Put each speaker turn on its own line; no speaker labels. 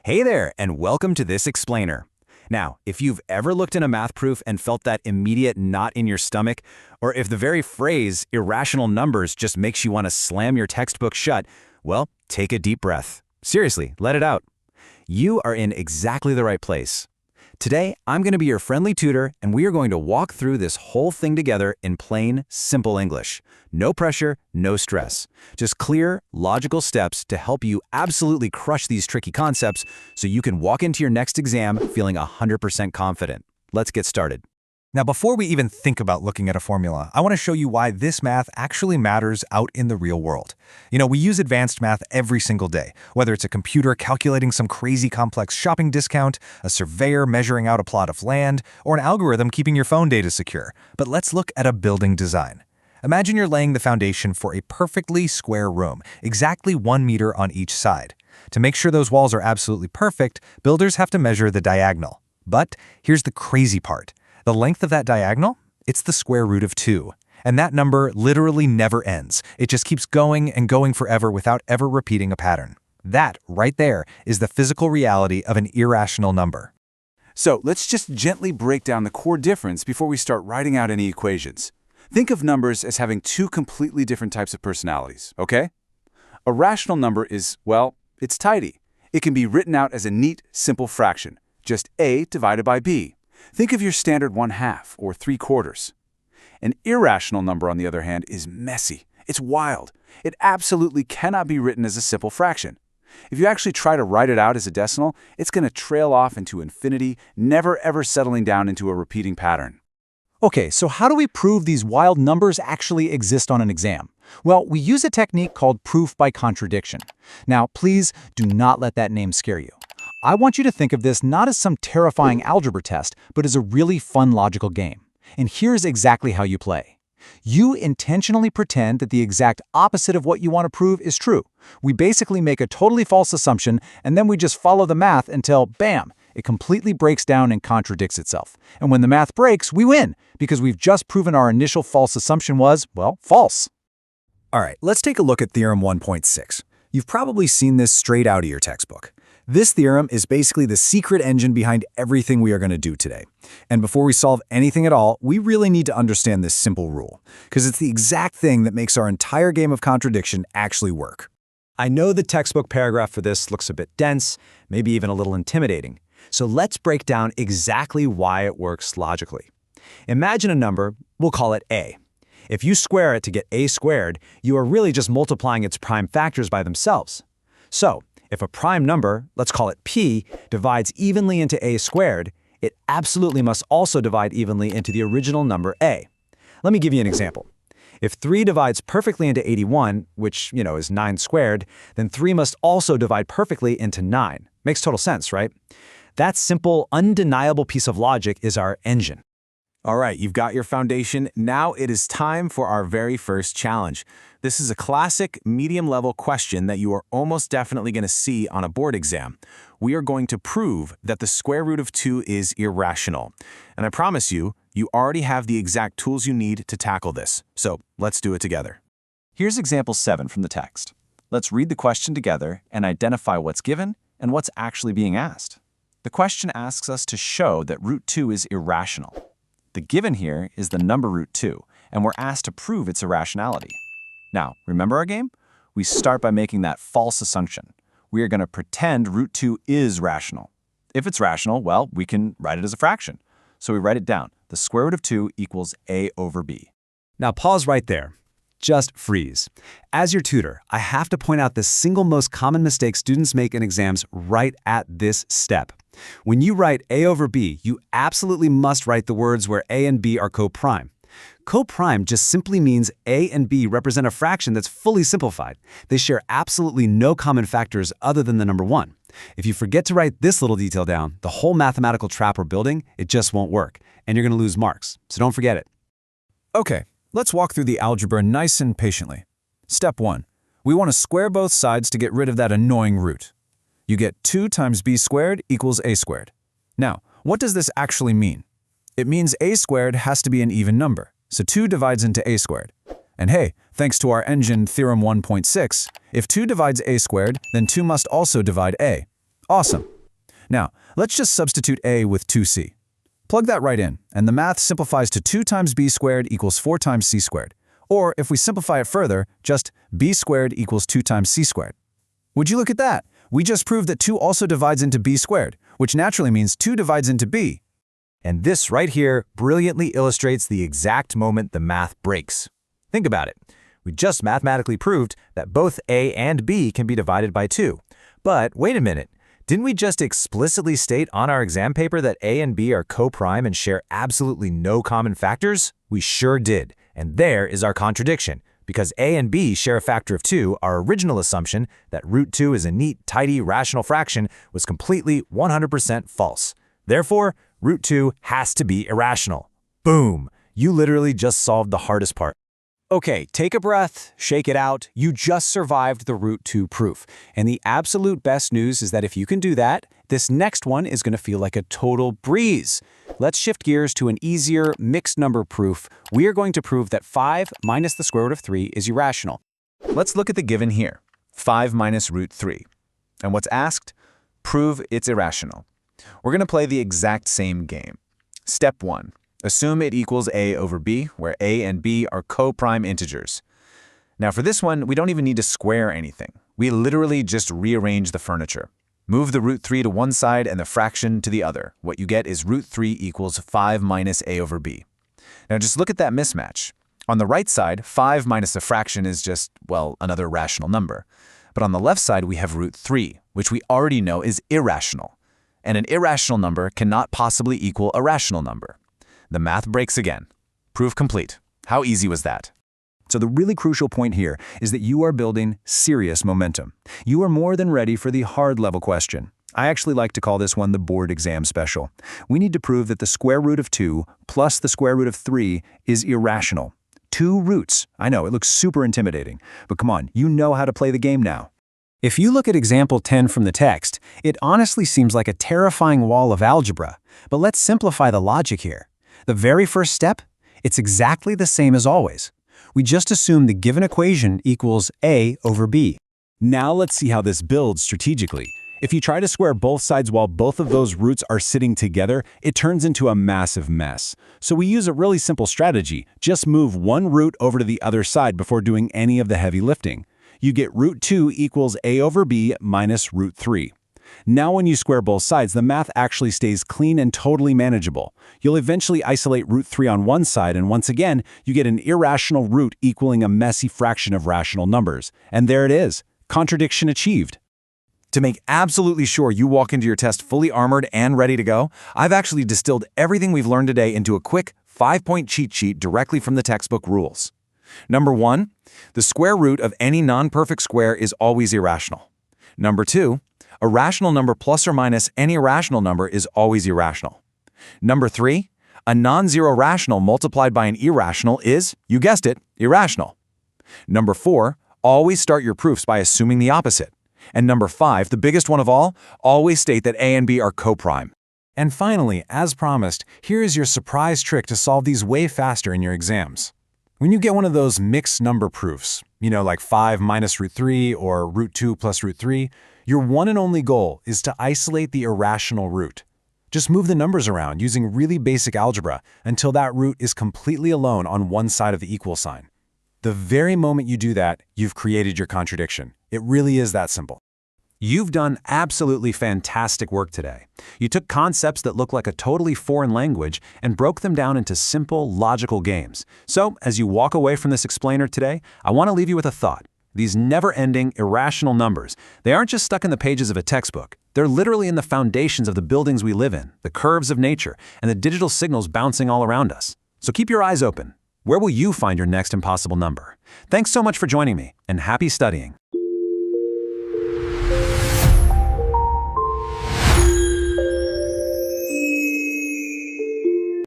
Hey there, and welcome to this explainer. Now, if you've ever looked in a math proof and felt that immediate knot in your stomach, or if the very phrase irrational numbers just makes you want to slam your textbook shut, well, take a deep breath. Seriously, let it out. You are in exactly the right place. Today, I'm going to be your friendly tutor, and we are going to walk through this whole thing together in plain, simple English. No pressure, no stress. Just clear, logical steps to help you absolutely crush these tricky concepts so you can walk into your next exam feeling 100% confident. Let's get started.
Now, before we even think about looking at a formula, I want to show you why this math actually matters out in the real world. We use advanced math every single day, whether it's a computer calculating some crazy complex shopping discount, a surveyor measuring out a plot of land, or an algorithm keeping your phone data secure. But let's look at a building design. Imagine you're laying the foundation for a perfectly square room, exactly 1 meter on each side. To make sure those walls are absolutely perfect, builders have to measure the diagonal. But here's the crazy part. The length of that diagonal? It's the square root of 2. And that number literally never ends. It just keeps going and going forever without ever repeating a pattern. That, right there, is the physical reality of an irrational number.
So let's just gently break down the core difference before we start writing out any equations. Think of numbers as having two completely different types of personalities, okay? A rational number is, well, it's tidy. It can be written out as a neat, simple fraction, just a divided by b. Think of your standard 1/2 or 3/4. An irrational number, on the other hand, is messy. It's wild. It absolutely cannot be written as a simple fraction. If you actually try to write it out as a decimal, it's going to trail off into infinity, never ever settling down into a repeating pattern.
Okay, so how do we prove these wild numbers actually exist on an exam? Well, we use a technique called proof by contradiction. Now, please do not let that name scare you. I want you to think of this not as some terrifying algebra test, but as a really fun logical game. And here's exactly how you play. You intentionally pretend that the exact opposite of what you want to prove is true. We basically make a totally false assumption, and then we just follow the math until, bam, it completely breaks down and contradicts itself. And when the math breaks, we win, because we've just proven our initial false assumption was, well, false.
All right, let's take a look at Theorem 1.6. You've probably seen this straight out of your textbook. This theorem is basically the secret engine behind everything we are going to do today. And before we solve anything at all, we really need to understand this simple rule, because it's the exact thing that makes our entire game of contradiction actually work. I know the textbook paragraph for this looks a bit dense, maybe even a little intimidating. So let's break down exactly why it works logically. Imagine a number, we'll call it a. If you square it to get a squared, you are really just multiplying its prime factors by themselves. So, if a prime number, let's call it p, divides evenly into a squared, it absolutely must also divide evenly into the original number a. Let me give you an example. If 3 divides perfectly into 81, which, is 9 squared, then 3 must also divide perfectly into 9. Makes total sense, right? That simple, undeniable piece of logic is our engine.
All right, you've got your foundation. Now it is time for our very first challenge. This is a classic medium-level question that you are almost definitely going to see on a board exam. We are going to prove that the square root of 2 is irrational. And I promise you, you already have the exact tools you need to tackle this. So let's do it together.
Here's example 7 from the text. Let's read the question together and identify what's given and what's actually being asked. The question asks us to show that root 2 is irrational. The given here is the number root 2, and we're asked to prove its irrationality. Now, remember our game? We start by making that false assumption. We are going to pretend root 2 is rational. If it's rational, well, we can write it as a fraction. So we write it down. The square root of 2 equals a over b.
Now pause right there. Just freeze. As your tutor, I have to point out the single most common mistake students make in exams right at this step. When you write a over b, you absolutely must write the words where a and b are co-prime. Co-prime just simply means a and b represent a fraction that's fully simplified. They share absolutely no common factors other than the number 1. If you forget to write this little detail down, the whole mathematical trap we're building, it just won't work, and you're going to lose marks. So don't forget it.
Okay, let's walk through the algebra nice and patiently. Step 1. We want to square both sides to get rid of that annoying root. You get 2 times b squared equals a squared. Now, what does this actually mean? It means a squared has to be an even number, so 2 divides into a squared. And hey, thanks to our engine Theorem 1.6, if 2 divides a squared, then 2 must also divide a. Awesome.
Now, let's just substitute a with 2c. Plug that right in, and the math simplifies to 2 times b squared equals 4 times c squared. Or, if we simplify it further, just b squared equals 2 times c squared. Would you look at that? We just proved that 2 also divides into b squared, which naturally means 2 divides into b.
And this right here brilliantly illustrates the exact moment the math breaks. Think about it. We just mathematically proved that both a and b can be divided by 2. But wait a minute. Didn't we just explicitly state on our exam paper that a and b are co-prime and share absolutely no common factors? We sure did. And there is our contradiction. Because a and b share a factor of 2, our original assumption that root 2 is a neat, tidy, rational fraction was completely 100% false. Therefore, root 2 has to be irrational. Boom! You literally just solved the hardest part.
Okay, take a breath, shake it out. You just survived the root 2 proof. And the absolute best news is that if you can do that, this next one is going to feel like a total breeze. Let's shift gears to an easier mixed number proof. We are going to prove that 5 minus the square root of 3 is irrational.
Let's look at the given here, 5 minus root 3. And what's asked? Prove it's irrational. We're going to play the exact same game. Step 1. Assume it equals a over b, where a and b are co-prime integers. Now for this one, we don't even need to square anything. We literally just rearrange the furniture. Move the root 3 to one side and the fraction to the other. What you get is root 3 equals 5 minus a over b. Now just look at that mismatch. On the right side, 5 minus a fraction is just, well, another rational number. But on the left side, we have root 3, which we already know is irrational. And an irrational number cannot possibly equal a rational number. The math breaks again. Proof complete. How easy was that? So the really crucial point here is that you are building serious momentum. You are more than ready for the hard level question. I actually like to call this one the board exam special. We need to prove that the square root of 2 plus the square root of 3 is irrational. 2 roots. I know, it looks super intimidating. But come on, you know how to play the game now.
If you look at example 10 from the text, it honestly seems like a terrifying wall of algebra. But let's simplify the logic here. The very first step, it's exactly the same as always. We just assume the given equation equals a over b.
Now let's see how this builds strategically. If you try to square both sides while both of those roots are sitting together, it turns into a massive mess. So we use a really simple strategy. Just move one root over to the other side before doing any of the heavy lifting. You get root 2 equals a over b minus root 3. Now when you square both sides, the math actually stays clean and totally manageable. You'll eventually isolate root 3 on one side, and once again, you get an irrational root equaling a messy fraction of rational numbers. And there it is. Contradiction achieved.
To make absolutely sure you walk into your test fully armored and ready to go, I've actually distilled everything we've learned today into a quick 5-point cheat sheet directly from the textbook rules. Number 1, the square root of any non-perfect square is always irrational. Number 2, a rational number plus or minus any irrational number is always irrational. Number 3, a non-zero rational multiplied by an irrational is, you guessed it, irrational. Number 4, always start your proofs by assuming the opposite. And number 5, the biggest one of all, always state that a and b are co-prime. And finally, as promised, here is your surprise trick to solve these way faster in your exams. When you get one of those mixed number proofs, like 5 minus root 3 or root 2 plus root 3, your one and only goal is to isolate the irrational root. Just move the numbers around using really basic algebra until that root is completely alone on one side of the equal sign. The very moment you do that, you've created your contradiction. It really is that simple. You've done absolutely fantastic work today. You took concepts that look like a totally foreign language and broke them down into simple, logical games. So, as you walk away from this explainer today, I want to leave you with a thought. These never-ending, irrational numbers, they aren't just stuck in the pages of a textbook. They're literally in the foundations of the buildings we live in, the curves of nature, and the digital signals bouncing all around us. So keep your eyes open. Where will you find your next impossible number? Thanks so much for joining me, and happy studying.